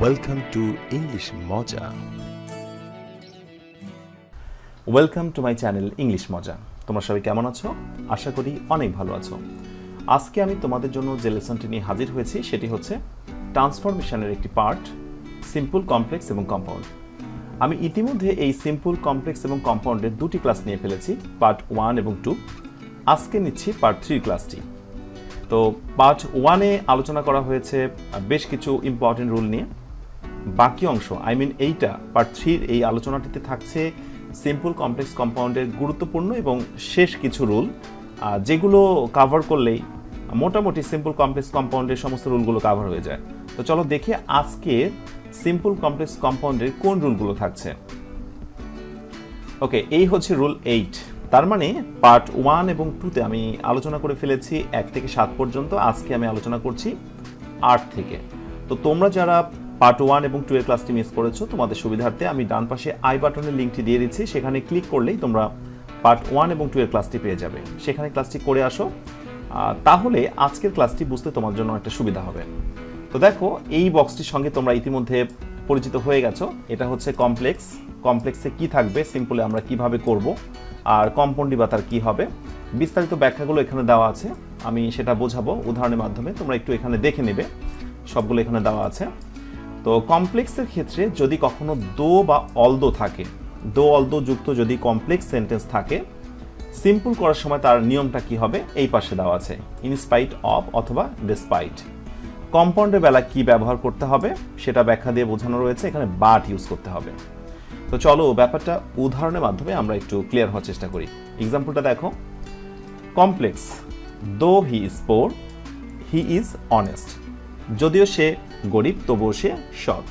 Welcome to English Moja. Welcome to my channel English মজা। তোমরা সবাই কেমন আছো? আশা করি অনেক ভালো আছো। আজকে আমি তোমাদের জন্য যে লেসনটি নিয়ে হাজির হয়েছি সেটি হচ্ছে ট্রান্সফরমেশনের একটি পার্ট, সিম্পল, কমপ্লেক্স এবং কম্পাউন্ড। আমি ইতিমধ্যে এই সিম্পল, কমপ্লেক্স এবং কম্পাউন্ডের দুটি ক্লাস নিয়ে ফেলেছি, পার্ট 1 এবং 2। আজকে নিচ্ছি পার্ট 3 ক্লাসটি। তো পার্ট 1-এ আলোচনা করা হয়েছে বেশ কিছু ইম্পর্টেন্ট রুল নিয়ে। বাকি অংশ এইটা পার্ট 3-র এই আলোচনাটিতে থাকছে সিম্পল, কমপ্লেক্স, কম্পাউন্ডের গুরুত্বপূর্ণ এবং শেষ কিছু রুল, যেগুলো কাভার করলেই মোটামুটি সিম্পল, কমপ্লেক্স, কম্পাউন্ডের সমস্ত রুলগুলো কাভার হয়ে যায়। তো চলো দেখি আজকে সিম্পল, কমপ্লেক্স, কম্পাউন্ডের কোন রুলগুলো থাকছে। ওকে, এই হচ্ছে রুল 8। তার মানে পার্ট 1 এবং 2-তে আমি আলোচনা করে ফেলেছি 1 থেকে 7 পর্যন্ত। আজকে আমি আলোচনা করছি 8 থেকে। তো তোমরা যারা পার্ট 1 এবং 2 এর ক্লাসটি মিস করেছো, তোমাদের সুবিধার্থে আমি ডান পাশে আই বাটনের লিঙ্কটি দিয়ে দিচ্ছি। সেখানে ক্লিক করলেই তোমরা পার্ট 1 এবং 2 এর ক্লাসটি পেয়ে যাবে। সেখানে ক্লাসটি করে আসো, তাহলে আজকের ক্লাসটি বুঝতে তোমার জন্য একটা সুবিধা হবে। তো দেখো, এই বক্সটির সঙ্গে তোমরা ইতিমধ্যে পরিচিত হয়ে গেছো। এটা হচ্ছে কমপ্লেক্স। কমপ্লেক্সে কি থাকবে, সিম্পলে আমরা কিভাবে করব, আর কম্পাউন্ডি বা তার কি হবে, বিস্তারিত ব্যাখ্যাগুলো এখানে দেওয়া আছে। আমি সেটা বোঝাবো উদাহরণের মাধ্যমে, তোমরা একটু এখানে দেখে নেবে, সবগুলো এখানে দেওয়া আছে। তো কমপ্লেক্সের ক্ষেত্রে যদি কখনো দো বা অলদো থাকে, দো অলদো যুক্ত যদি কমপ্লেক্স সেন্টেন্স থাকে, সিম্পল করার সময় তার নিয়মটা কি হবে এই পাশে দেওয়া আছে, ইনস্পাইট অফ অথবা ডিসপাইট। কম্পাউন্ডের বেলা কি ব্যবহার করতে হবে সেটা ব্যাখ্যা দিয়ে বোঝানো রয়েছে, এখানে বাট ইউজ করতে হবে। তো চলো ব্যাপারটা উদাহরণের মাধ্যমে আমরা একটু ক্লিয়ার হওয়ার চেষ্টা করি। এক্সাম্পলটা দেখো, কমপ্লেক্স, দো হি is poor, he is honest. যদিও সে গরিব তবুও সে সৎ।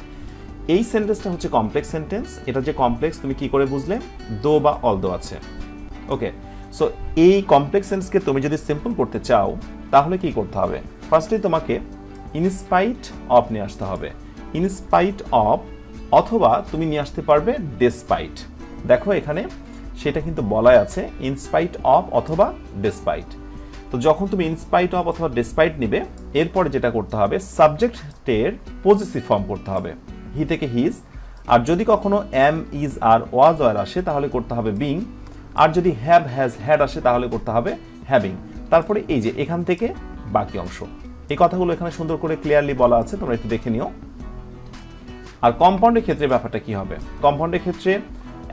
এই সেন্টেন্সটা হচ্ছে কমপ্লেক্স সেন্টেন্স। এটা যে কমপ্লেক্স তুমি কি করে বুঝলে? দো বা অলদো আছে। ওকে, সো এই কমপ্লেক্স সেন্টেন্সকে তুমি যদি সিম্পল করতে চাও তাহলে কি করতে হবে? ফার্স্টে তোমাকে ইনস্পাইট অফ নিয়ে আসতে হবে, ইনস্পাইট অফ, অথবা তুমি নিয়ে আসতে পারবে ডেসপাইট। দেখো এখানে সেটা কিন্তু বলাই আছে, ইনস্পাইট অফ অথবা ডেসপাইট। তো যখন তুমি ইনস্পাইট অফ অথবা ডেসপাইট নিবে, এরপরে যেটা করতে হবে, সাবজেক্টের পজিটিভ ফর্ম করতে হবে, হি থেকে হিজ। আর যদি কখনো এম, ইজ আর ওয়াজ ওয়ার আসে তাহলে করতে হবে বিং। আর যদি হ্যাভ, হ্যাজ, হ্যাড আসে তাহলে করতে হবে হ্যাভিং। তারপরে এই যে এখান থেকে বাকি অংশ, এই কথাগুলো এখানে সুন্দর করে ক্লিয়ারলি বলা আছে, তোমরা একটু দেখে নিও। আর কম্পাউন্ডের ক্ষেত্রে ব্যাপারটা কি হবে? কম্পাউন্ডের ক্ষেত্রে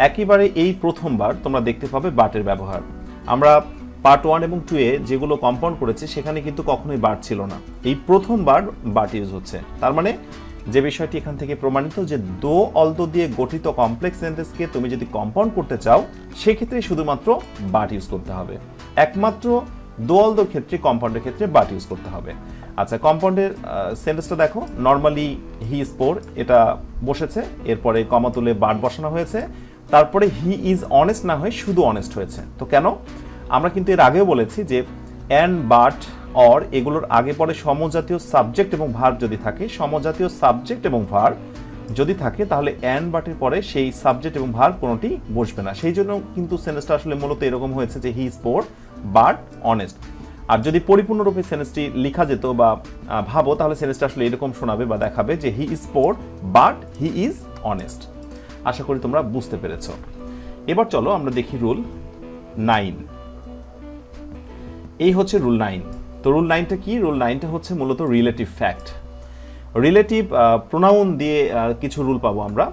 একেবারে এই প্রথমবার তোমরা দেখতে পাবে বাটের ব্যবহার। আমরা পার্ট 1 এবং 2-এ যেগুলো কম্পাউন্ড করেছে সেখানে কিন্তু কখনোই বাট ছিল না, এই প্রথমবার বাট ইউজ হচ্ছে। তার মানে যে বিষয়টি এখান থেকে প্রমাণিত যে দো অলদো দিয়ে গঠিত কমপ্লেক্স সেন্টেন্সকে তুমি যদি কম্পাউন্ড করতে চাও সেক্ষেত্রে শুধুমাত্র বাট ইউজ করতে হবে। একমাত্র দো অলদোর ক্ষেত্রে, কম্পাউন্ডের ক্ষেত্রে বাট ইউজ করতে হবে। আচ্ছা, কম্পাউন্ডের সেন্টেন্সটা দেখো, নর্মালি হি ইজ পোর, এটা বসেছে, এরপরে কমা তুলে বাট বসানো হয়েছে, তারপরে হি ইজ অনেস্ট না হয়ে শুধু অনেস্ট হয়েছে। তো কেন? আমরা কিন্তু এর আগেও বলেছি যে অ্যান্ড, বাট, অর এগুলোর আগে পরে সমজাতীয় সাবজেক্ট এবং ভার্ব যদি থাকে, সমজাতীয় সাবজেক্ট এবং ভার্ব যদি থাকে তাহলে অ্যান্ড বাটের পরে সেই সাবজেক্ট এবং ভার্ব কোনোটি বসবে না। সেই জন্য কিন্তু সেন্টেন্সটা আসলে মূলত এরকম হয়েছে যে he is poor but honest. আর যদি পরিপূর্ণরূপে সেন্টেন্সটি লেখা যেত বা ভাবো, তাহলে সেন্টেন্সটা আসলে এরকম শোনাবে বা দেখাবে যে he is poor but he is honest. আশা করি তোমরা বুঝতে পেরেছ। এবার চলো আমরা দেখি রুল 9। এই হচ্ছে রুল 9। তো রুল 9টা কি? রুল 9টা হচ্ছে মূলত রিলেটিভ ফ্যাক্ট। রিলেটিভ প্রোনাউন দিয়ে কিছু রুল পাবো আমরা,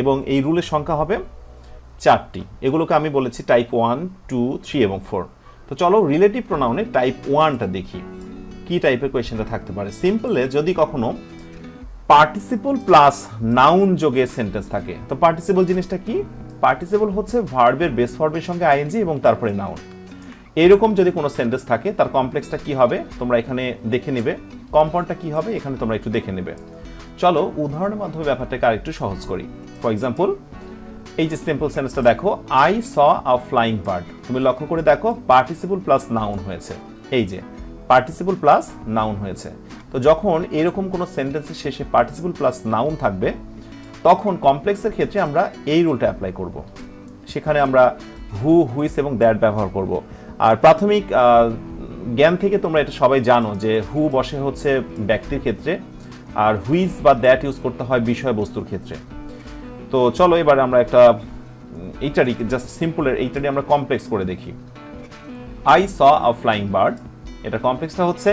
এবং এই রুলের সংখ্যা হবে 4টি। এগুলোকে আমি বলেছি টাইপ 1, 2, 3 এবং 4। তো চলো রিলেটিভ প্রোনাউনে টাইপ 1টা দেখি কি টাইপের কোয়েশ্চেনটা থাকতে পারে। সিম্পলে যদি কখনো পার্টিসিপল প্লাস নাউন যোগে সেন্টেন্স থাকে, তো পার্টিসিপল জিনিসটা কি? পার্টিসিপল হচ্ছে ভার্বের বেস ফর্মের সঙ্গে আইএনজি এবং তারপরে নাউন। এরকম যদি কোনো সেন্টেন্স থাকে তার কমপ্লেক্সটা কি হবে তোমরা এখানে দেখে নেবে, কম্পাউন্ডটা কি হবে এখানে তোমরা একটু দেখে নেবে। চলো উদাহরণের মাধ্যমে ব্যাপারটাকে আরেকটু সহজ করি। ফর এক্সাম্পল, এই যে সিম্পল সেন্টেন্সটা দেখো, I saw a flying bird. তুমি লক্ষ্য করে দেখো পার্টিসিপল প্লাস নাউন হয়েছে, এই যে পার্টিসিপল প্লাস নাউন হয়েছে। তো যখন এরকম কোনো সেন্টেন্সের শেষে পার্টিসিপল প্লাস নাউন থাকবে তখন কমপ্লেক্সের ক্ষেত্রে আমরা এই রুলটা অ্যাপ্লাই করব। সেখানে আমরা হু, হুইস এবং দ্যাট ব্যবহার করব। আর প্রাথমিক জ্ঞান থেকে তোমরা এটা সবাই জানো যে হু বসে হচ্ছে ব্যক্তির ক্ষেত্রে, আর হুইজ বা দ্যাট ইউজ করতে হয় বিষয়বস্তুর ক্ষেত্রে। তো চলো এবার আমরা একটা এইটারই জাস্ট সিম্পলের এইটারই আমরা কমপ্লেক্স করে দেখি। I saw a flying bird, এটা কমপ্লেক্সটা হচ্ছে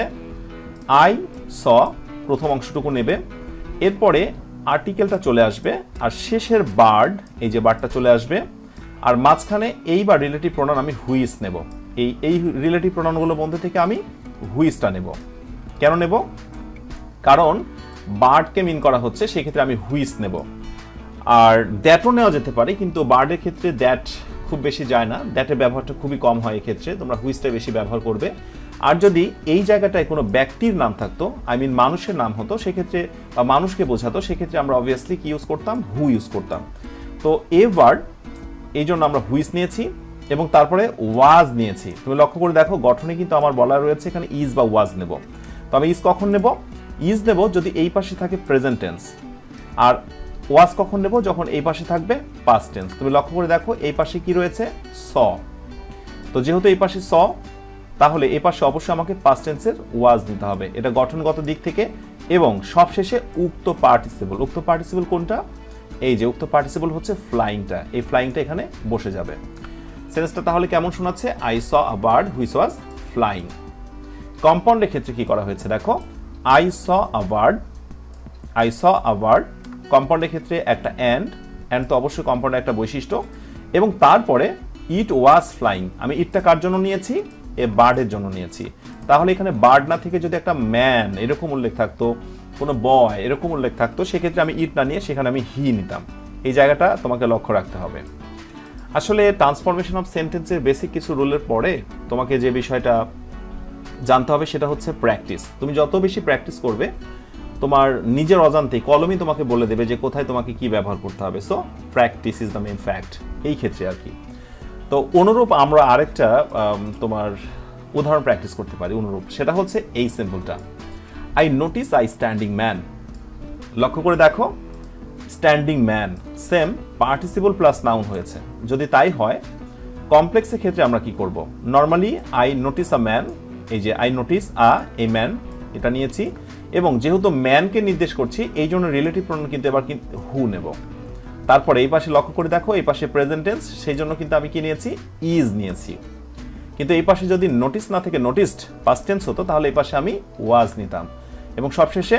আই স প্রথম অংশটুকু নেবে, এরপরে আর্টিকেলটা চলে আসবে, আর শেষের বার্ড এই যে বার্ডটা চলে আসবে, আর মাঝখানে এইবার রিলেটিভ প্রোনাউন আমি হুইজ নেব। এই রিলেটিভ প্রোনাউনগুলোর মধ্যে থেকে আমি হুইজটা নেব। কেন নেব? কারণ বার্ডকে মিন করা হচ্ছে, সেক্ষেত্রে আমি হুইজ নেব। আর দ্যাটও নেওয়া যেতে পারে, কিন্তু বার্ডের ক্ষেত্রে দ্যাট খুব বেশি যায় না, দ্যাটের ব্যবহারটা খুবই কম হয় এক্ষেত্রে, তোমরা হুইজটা বেশি ব্যবহার করবে। আর যদি এই জায়গাটায় কোনো ব্যক্তির নাম থাকতো, আই মিন মানুষের নাম হতো, সেক্ষেত্রে বা মানুষকে বোঝাতো, সেক্ষেত্রে আমরা অবভিয়াসলি কি ইউজ করতাম? হু ইউজ করতাম। তো এ ওয়ার্ড এই জন্য আমরা হুইজ নিয়েছি এবং তারপরে ওয়াজ নিয়েছি। তুমি লক্ষ্য করে দেখো গঠনে কিন্তু আমার বলা রয়েছে এখানে ইজ বা ওয়াজ নেব। তো আমি ইজ কখন নেব? ইজ নেব যদি এই পাশে থাকে প্রেজেন্ট টেন্স, আর ওয়াজ কখন নেব? যখন এই পাশে থাকবে পাস্ট টেন্স। তুমি লক্ষ্য করে দেখো এই পাশে কি রয়েছে? স। তো যেহেতু এই পাশে স, তাহলে এই পাশে অবশ্যই আমাকে পাস্ট টেন্সের ওয়াজ নিতে হবে, এটা গঠনগত দিক থেকে। এবং সবশেষে উক্ত পার্টিসিপল। উক্ত পার্টিসিপল কোনটা? এই যে উক্ত পার্টিসিপল হচ্ছে ফ্লাইংটা, এই ফ্লাইংটা এখানে বসে যাবে। সেন্টেন্সটা তাহলে কেমন শোনাচ্ছে? I saw a bird which was flying. কম্পাউন্ডের ক্ষেত্রে কি করা হয়েছে দেখো, I saw a bird, I saw a bird. কম্পাউন্ডের ক্ষেত্রে একটা অ্যান্ড তো অবশ্যই কম্পাউন্ডের একটা বৈশিষ্ট্য, এবং তারপরে ইট ওয়াজ ফ্লাইং। আমি ইটটা কার জন্য নিয়েছি? এ বার্ডের জন্য নিয়েছি। তাহলে এখানে বার্ড না থেকে যদি একটা ম্যান এরকম উল্লেখ থাকতো, কোনো বয় এরকম উল্লেখ থাকতো, সেক্ষেত্রে আমি ইট না নিয়ে সেখানে আমি হি নিতাম। এই জায়গাটা তোমাকে লক্ষ্য রাখতে হবে। আসলে ট্রান্সফরমেশন অফ সেন্টেন্সের বেসিক কিছু রুলের পরে তোমাকে যে বিষয়টা জানতে হবে সেটা হচ্ছে প্র্যাকটিস। তুমি যত বেশি প্র্যাকটিস করবে, তোমার নিজের অজান্তেই কলমই তোমাকে বলে দেবে যে কোথায় তোমাকে কি ব্যবহার করতে হবে। So practice is the main fact এই ক্ষেত্রে আর কি। তো অনুরূপ আমরা আরেকটা তোমার উদাহরণ প্র্যাকটিস করতে পারি অনুরূপ, সেটা হচ্ছে এই সিম্পলটা, I notice I standing man. লক্ষ্য করে দেখো standing man same participle plus noun হয়েছে। যদি তাই হয়, কমপ্লেক্সের ক্ষেত্রে আমরা কি করব? Normally I notice a man, এই যে আই নোটিস এ ম্যান এটা নিয়েছি, এবং যেহেতু ম্যানকে নির্দেশ করছি এই জন্য রিলেটিভ প্রোনাউন কিন্তু এবার কিন্তু হু নেব। তারপরে এই পাশে লক্ষ্য করে দেখো এই পাশে প্রেজেন্ট টেন্স, সেই জন্য কিন্তু আমি কি নিয়েছি? ইজ নিয়েছি। কিন্তু এই পাশে যদি নোটিস না থেকে নোটিসড পাস্ট টেন্স হতো, তাহলে এই পাশে আমি ওয়াজ নিতাম, এবং সবশেষে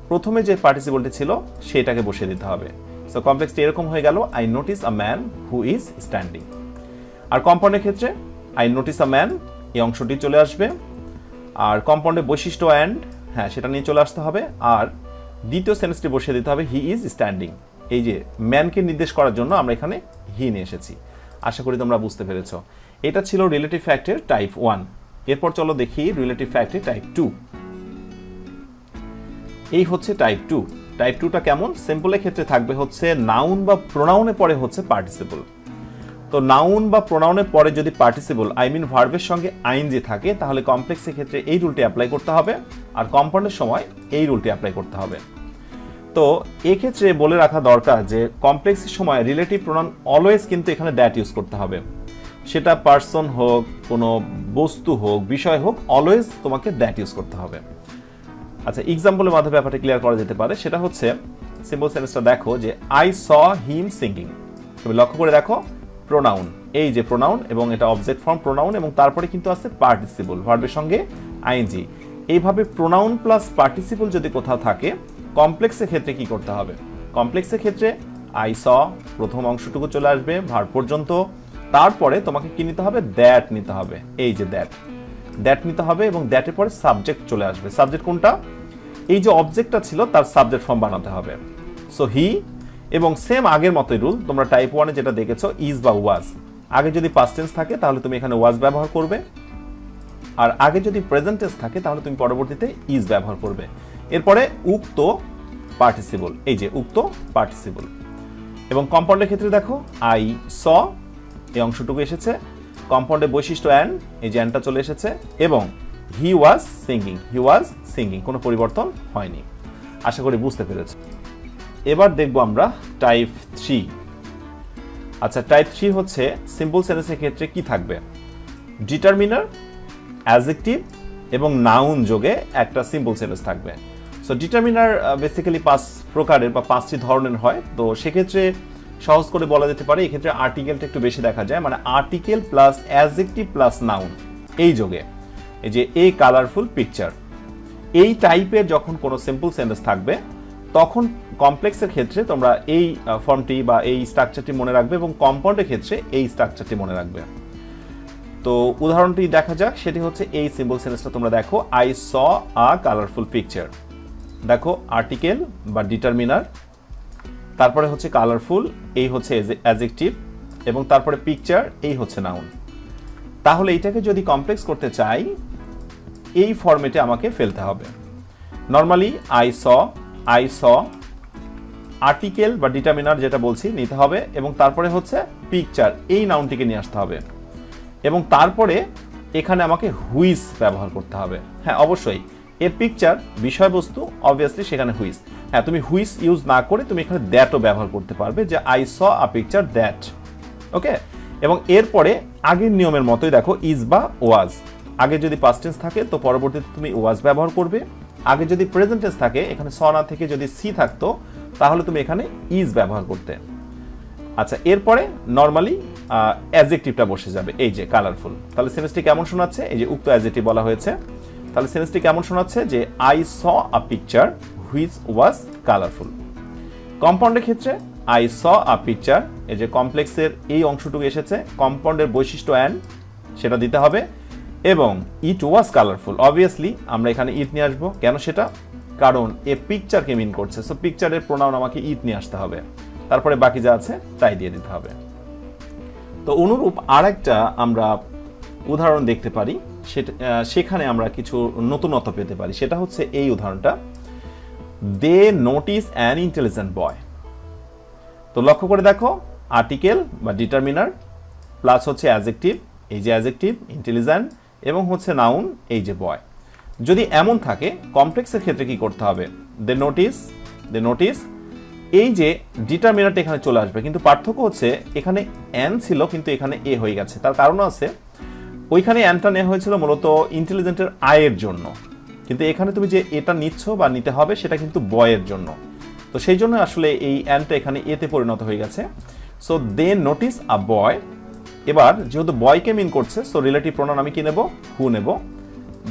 প্রথমে যে পার্টিসিপলটি ছিল সেটাকে বসিয়ে দিতে হবে। সো কমপ্লেক্সটি এরকম হয়ে গেল, I notice a man who is standing. আর কম্পাউন্ডের ক্ষেত্রে আই নোটিস আ ম্যান এই অংশটি চলে আসবে, আর কম্পাউন্ডের বৈশিষ্ট্য অ্যান্ড হ্যাঁ সেটা নিয়ে চলে আসতে হবে, আর দ্বিতীয় সেন্টেন্সটি বসিয়ে দিতে হবে হি ইজ স্ট্যান্ডিং। এই যে ম্যানকে নির্দেশ করার জন্য আমরা এখানে হি নিয়ে এসেছি। আশা করি তোমরা বুঝতে পেরেছ। এটা ছিল রিলেটিভ ফ্যাক্টের টাইপ 1। এরপর চলো দেখি রিলেটিভ ফ্যাক্টের টাইপ 2। এই হচ্ছে টাইপ 2। টাইপ 2টা কেমন? সিম্পলের ক্ষেত্রে থাকবে হচ্ছে নাউন বা প্রোনাউনের পরে হচ্ছে পার্টিসিপল। তো নাউন বা প্রোনাউনের পরে যদি পার্টিসিপল আই মিন ভার্বের সঙ্গে আইএনজি থাকে, তাহলে কমপ্লেক্সের ক্ষেত্রে এই রুলটি অ্যাপ্লাই করতে হবে, আর কম্পাউন্ডের সময় এই রুলটি অ্যাপ্লাই করতে হবে। তো এক্ষেত্রে বলে রাখা দরকার যে কমপ্লেক্সের সময় রিলেটিভ প্রোনাউন অলওয়েজ কিন্তু এখানে দ্যাট ইউজ করতে হবে। সেটা পার্সন হোক, কোনো বস্তু হোক, বিষয় হোক, অলওয়েজ তোমাকে দ্যাট ইউজ করতে হবে। আচ্ছা, এক্সাম্পলের মাধ্যমে ব্যাপারটা ক্লিয়ার করা যেতে পারে। সেটা হচ্ছে সিম্পল সেন্টেন্সটা দেখো যে আই স হিম সিঙ্গিং। তুমি লক্ষ্য করে দেখো প্রোনাউন, এই যে প্রোনাউন, এবং এটা অবজেক্ট ফর্ম প্রোনাউন, এবং তারপরে কিন্তু আছে পার্টিসিপল ভার্বের সঙ্গে আইএনজি। এইভাবে প্রোনাউন প্লাস পার্টিসিপল যদি কোথাও থাকে, কমপ্লেক্সের ক্ষেত্রে কি করতে হবে? কমপ্লেক্সের ক্ষেত্রে আই স প্রথম অংশটুকু চলে আসবে ভার্ব পর্যন্ত, তারপরে তোমাকে কি নিতে হবে? দ্যাট নিতে হবে। এই যে দ্যাট নিতে হবে, এবং দ্যাটের পরে সাবজেক্ট চলে আসবে। সাবজেক্ট কোনটা? এই যে অবজেক্টটা ছিল তার সাবজেক্ট ফর্ম বানাতে হবে। সো হি, এবং সেম আগের মতোই রুল তোমরা টাইপ 1-এ যেটা দেখেছো ইজ বা ওয়াজ। আগে যদি পাস্ট টেন্স থাকে তাহলে তুমি এখানে ওয়াজ ব্যবহার করবে, আর আগে যদি প্রেজেন্ট টেন্স থাকে তাহলে তুমি পরবর্তীতে ইজ ব্যবহার করবে। এরপরে উক্ত পার্টিসিপল, এই যে উক্ত পার্টিসিপল। এবং কম্পাউন্ডের ক্ষেত্রে দেখো আই স এই অংশটুকু এসেছে, কম্পাউন্ডের বৈশিষ্ট্য অ্যান্ড, এই যে অ্যান্ডটা চলে এসেছে, এবং হি ওয়াজ সিঙ্গিং, কোনো পরিবর্তন হয়নি। আশা করি বুঝতে পেরেছি। এবার দেখব আমরা টাইপ 3। আচ্ছা, টাইপ 3 হচ্ছে সিম্পল সেন্টেন্সের ক্ষেত্রে কি থাকবে? ডিটারমিনার, অ্যাডজেক্টিভ এবং নাউন যোগে একটা সিম্পল সেন্টেন্স থাকবে। সো ডিটারমিনার বেসিক্যালি 5 প্রকারের বা 5টি ধরনের হয়। তো সেক্ষেত্রে সহজ করে বলা যেতে পারে এক্ষেত্রে আর্টিকেলটা একটু বেশি দেখা যায়, মানে article plus adjective plus noun এই যোগে, এই যে এ কালারফুল পিকচার, এই টাইপের যখন কোনো সিম্পল সেন্টেন্স থাকবে তখন কমপ্লেক্সের ক্ষেত্রে তোমরা এই ফর্মটি বা এই স্ট্রাকচারটি মনে রাখবে এবং কম্পাউন্ডের ক্ষেত্রে এই স্ট্রাকচারটি মনে রাখবে। তো উদাহরণটি দেখা যাক, সেটি হচ্ছে এই সিম্পল সেন্টেন্সটা তোমরা দেখো, I saw a colourful picture. দেখো আর্টিকেল বা ডিটারমিনার, তারপরে হচ্ছে কালারফুল, এই হচ্ছে অ্যাডজেক্টিভ, এবং তারপরে পিকচার, এই হচ্ছে নাউন। তাহলে এইটাকে যদি কমপ্লেক্স করতে চাই এই ফরম্যাটে আমাকে ফেলতে হবে। নর্মালি আই স আর্টিকেল বা ডিটারমিনার যেটা বলছি নিতে হবে, এবং তারপরে হচ্ছে পিকচার, এই নাউনটিকে নিয়ে আসতে হবে, এবং তারপরে এখানে আমাকে হুইস ব্যবহার করতে হবে। হ্যাঁ অবশ্যই এ পিকচার বিষয়বস্তু, অবভিয়াসলি সেখানে হুইস। হ্যাঁ তুমি হুইস ইউজ না করে তুমি এখানে দ্যাটও ব্যবহার করতে পারবে, যে I saw a picture that. Okay, এবং এরপরে আগের নিয়মের মতোই দেখো ইজ বা ওয়াজ, আগে যদি পাস্ট টেন্স থাকে তো পরবর্তীতে তুমি ওয়াজ ব্যবহার করবে, আগে যদি প্রেজেন্ট টেন্স থাকে এখানে স না থেকে যদি সি থাকতো তাহলে তুমি এখানে ইজ ব্যবহার করতে। আচ্ছা, এরপরে নর্মালি অ্যাডজেক্টিভটা বসে যাবে, এই যে কালারফুল। তাহলে সেন্টেন্সটি কেমন শোনাচ্ছে, এই যে উক্ত অ্যাডজেক্টিভ বলা হয়েছে, তাহলে সেন্টেন্সটি কেমন শোনাচ্ছে যে I saw a picture which was colourful. কম্পাউন্ডের ক্ষেত্রে আই স আ পিকচার, এই যে কমপ্লেক্সের এই অংশটুকু এসেছে, কম্পাউন্ডের বৈশিষ্ট্য অ্যান্ড সেটা দিতে হবে, এবং ইট ওয়াজ কালারফুল। অবভিয়াসলি আমরা এখানে ইট নিয়ে আসবো, কেন সেটা, কারণ এ পিকচারকে মিন করছে, সো পিকচারের প্রোনাউন আমাকে ইট নিয়ে আসতে হবে, তারপরে বাকি যা আছে তাই দিয়ে দিতে হবে। তো অনুরূপ আরেকটা আমরা উদাহরণ দেখতে পারি, সেখানে আমরা কিছু নতুনত্ব পেতে পারি, সেটা হচ্ছে এই উদাহরণটা, দে নোটিস অ্যান ইন্টেলিজেন্ট বয়। তো লক্ষ্য করে দেখো আর্টিকেল বা ডিটারমিনার প্লাস হচ্ছে অ্যাডজেক্টিভ, এই যে অ্যাডজেক্টিভ ইন্টেলিজেন্ট, এবং হচ্ছে নাউন এই যে বয়। যদি এমন থাকে কমপ্লেক্সের ক্ষেত্রে কি করতে হবে, দে নোটিস, এই যে ডিটারমিনারটা এখানে চলে আসবে, কিন্তু পার্থক্য হচ্ছে এখানে অ্যান ছিল কিন্তু এখানে এ হয়ে গেছে। তার কারণ আছে, ওইখানে অ্যানটা নেওয়া হয়েছিল মূলত ইন্টেলিজেন্টের আয়ের জন্য, কিন্তু এখানে তুমি যে এটা নিচ্ছ বা নিতে হবে সেটা কিন্তু বয়ের জন্য। তো সেই জন্য আসলে এই অ্যানটা এখানে এতে পরিণত হয়ে গেছে। সো দে নোটিস আ বয়। এবার যেহেতু বয়কে মিন করছে, সো রিলেটিভ প্রোনাউন আমি কি নেব, হু নেব।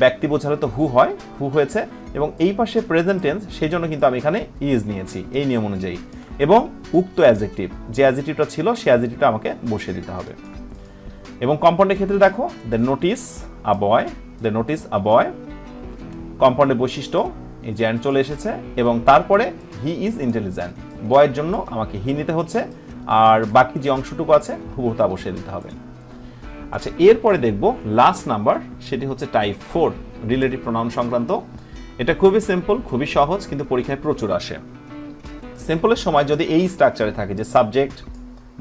ব্যক্তি বোঝালে তো হু হয়, হু হয়েছে, এবং এই পাশে প্রেজেন্ট টেন্স, সেই জন্য কিন্তু আমি এখানে ইজ নিয়েছি এই নিয়ম অনুযায়ী, এবং উক্ত অ্যাডজেক্টিভ, যে অ্যাডজেক্টিভটা ছিল সেই অ্যাডজেক্টিভটা আমাকে বসিয়ে দিতে হবে। এবং কম্পাউন্ডের ক্ষেত্রে দেখো দে নোটিস আ বয়, কম্পাউন্ডের বৈশিষ্ট্য এই যে অ্যান্ড চলে এসেছে, এবং তারপরে হি ইজ ইন্টেলিজেন্ট, বয়ের জন্য আমাকে হি নিতে হচ্ছে, আর বাকি যে অংশটুকু আছে হুবহু তা বসিয়ে দিতে হবে। আচ্ছা, এরপরে দেখব লাস্ট নাম্বার, সেটি হচ্ছে টাইপ 4 রিলেটিভ প্রোনাউন সংক্রান্ত। এটা খুবই সিম্পল, খুবই সহজ, কিন্তু পরীক্ষায় প্রচুর আসে। সিম্পলের সময় যদি এই স্ট্রাকচারে থাকে যে সাবজেক্ট,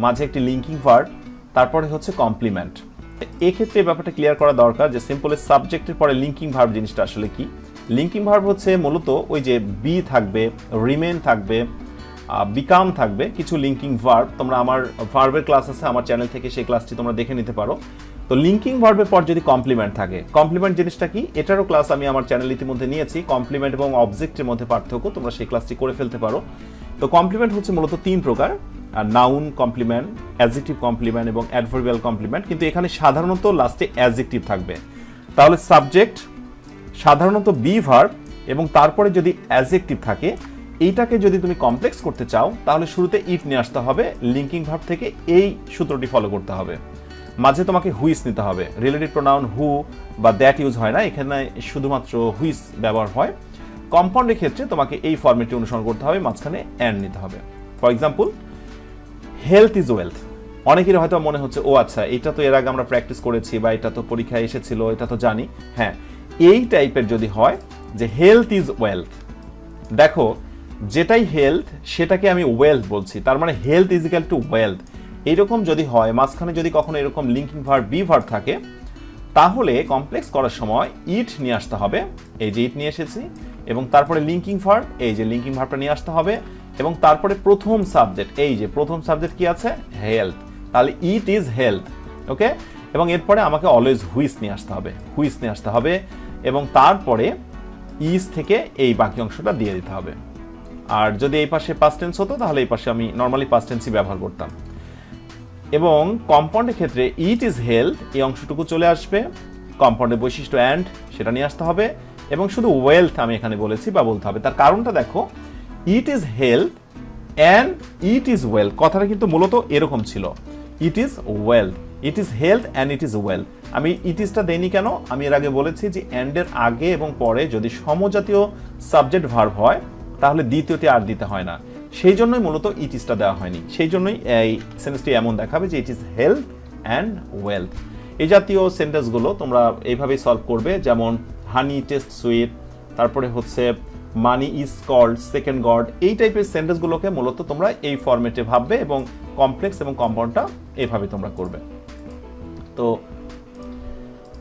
মাঝে একটি লিঙ্কিং ভার্ব, তারপরে হচ্ছে কমপ্লিমেন্ট, এক্ষেত্রে এই ব্যাপারটা ক্লিয়ার করা দরকার যে সিম্পলের সাবজেক্টের পরে লিঙ্কিং ভার্ব জিনিসটা আসলে কি। লিঙ্কিং ভার্ব হচ্ছে মূলত ওই যে বি থাকবে, রিমেন থাকবে, বিকাম থাকবে, কিছু লিঙ্কিং ভার্ব। তোমরা আমার ভার্বের ক্লাস আছে আমার চ্যানেল থেকে, সেই ক্লাসটি তোমরা দেখে নিতে পারো। তো লিঙ্কিং ভার্বের পর যদি কমপ্লিমেন্ট থাকে, কমপ্লিমেন্ট জিনিসটা কি, এটারও ক্লাস আমি আমার চ্যানেল ইতিমধ্যে নিয়েছি। কমপ্লিমেন্ট এবং অবজেক্টের মধ্যে পার্থক্য, তোমরা সেই ক্লাসটি করে ফেলতে পারো। তো কমপ্লিমেন্ট হচ্ছে মূলত 3 প্রকার, নাউন কমপ্লিমেন্ট, অ্যাডজেক্টিভ কমপ্লিমেন্ট এবং অ্যাডভার্বিয়াল কমপ্লিমেন্ট, কিন্তু এখানে সাধারণত লাস্টে অ্যাডজেক্টিভ থাকবে। তাহলে সাবজেক্ট সাধারণত বি ভার্ব, এবং তারপরে যদি অ্যাডজেক্টিভ থাকে, এইটাকে যদি তুমি কমপ্লেক্স করতে চাও তাহলে শুরুতে ইট নিয়ে আসতে হবে, লিঙ্কিং ভার্ব থেকে এই সূত্রটি ফলো করতে হবে, মাঝে তোমাকে হুইস নিতে হবে। রিলেটিভ প্রোনাউন হু বা দ্যাট ইউজ হয় না, এখানে শুধুমাত্র হুইস ব্যবহার হয়। কম্পাউন্ডের ক্ষেত্রে তোমাকে এই ফর্মেটটি অনুসরণ করতে হবে, মাঝখানে অ্যান্ড নিতে হবে। For example, health is wealth. অনেকেরই হয়তো মনে হচ্ছে ও আচ্ছা, এটা তো এর আগে আমরা প্র্যাকটিস করেছি বা এটা তো পরীক্ষায় এসেছিল, এটা তো জানি। হ্যাঁ, এই টাইপের যদি হয় যে হেলথ ইজ ওয়েলথ, দেখো যেটাই হেলথ সেটাকে আমি ওয়েলথ বলছি, তার মানে health is equal to wealth. এইরকম যদি হয়, মাঝখানে যদি কখনো এরকম লিঙ্কিং ভার্ব বি ভার্ব থাকে, তাহলে কমপ্লেক্স করার সময় ইট নিয়ে আসতে হবে, এই যে ইট নিয়ে এসেছি, এবং তারপরে লিঙ্কিং ভার্ব, এই যে লিঙ্কিং ভার্বটা নিয়ে আসতে হবে, এবং তারপরে প্রথম সাবজেক্ট, এই যে প্রথম সাবজেক্ট কি আছে, হেলথ, তাহলে ইট ইজ হেলথ। ওকে, এবং এরপরে আমাকে অলওয়েজ হুইস নিয়ে আসতে হবে, এবং তারপরে ইজ থেকে এই বাকি অংশটা দিয়ে দিতে হবে। আর যদি এই পাশে পাস্ট টেন্স হতো তাহলে এই পাশে আমি নর্মালি পাস্ট টেন্সই ব্যবহার করতাম। এবং কম্পাউন্ডের ক্ষেত্রে ইট ইজ হেল্ড এই অংশটুকু চলে আসবে, কম্পাউন্ডের বৈশিষ্ট্য অ্যান্ড সেটা নিয়ে আসতে হবে, এবং শুধু ওয়েলথ আমি এখানে বলেছি বা বলতে হবে। তার কারণটা দেখো, it is held and it is well, কথাটা কিন্তু মূলত এরকম ছিল, it is wealth, it is held and it is well. আমি ইট ইজটা দেইনি কেন, আমি এর আগে বলেছি যে অ্যান্ডের আগে এবং পরে যদি সমজাতীয় সাবজেক্ট ভার্ব হয় তাহলে দ্বিতীয়টি আর দিতে হয় না, সেই জন্যই মূলত ইট ইজটা দেওয়া হয়নি। সেই জন্যই এই সেন্টেন্সটি এমন দেখাবে যে it is health and wealth. এই জাতীয় সেন্টেন্সগুলো তোমরা এইভাবেই সলভ করবে, যেমন হানি টেস্ট সুইট, তারপরে হচ্ছে money is called second god, এই টাইপের সেন্টেন্সগুলোকে মূলত তোমরা এই ফরম্যাটে ভাববে এবং কমপ্লেক্স এবং কম্পাউন্ডটা এইভাবে তোমরা করবে।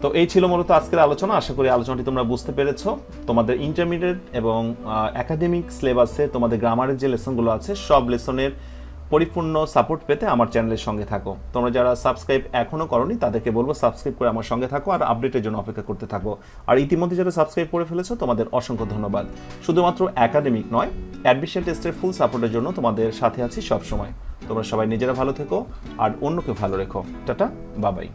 তো এই ছিল মূলত আজকের আলোচনা। আশা করি আলোচনাটি তোমরা বুঝতে পেরেছো। তোমাদের ইন্টারমিডিয়েট এবং একাডেমিক সিলেবাসে তোমাদের গ্রামারের যে লেসনগুলো আছে সব লেসনের পরিপূর্ণ সাপোর্ট পেতে আমার চ্যানেলের সঙ্গে থাকো। তোমরা যারা সাবস্ক্রাইব এখনো করোনি তাদেরকে বলবো সাবস্ক্রাইব করে আমার সঙ্গে থাকো আর আপডেটের জন্য অপেক্ষা করতে থাকো। আর ইতিমধ্যে যারা সাবস্ক্রাইব করে ফেলেছো তোমাদের অসংখ্য ধন্যবাদ। শুধুমাত্র একাডেমিক নয়, অ্যাডমিশন টেস্টের ফুল সাপোর্টের জন্য তোমাদের সাথে আছি সব সময়। তোমরা সবাই নিজেরা ভালো থেকো আর অন্যকে ভালো রেখো। টাটা, বাবাই।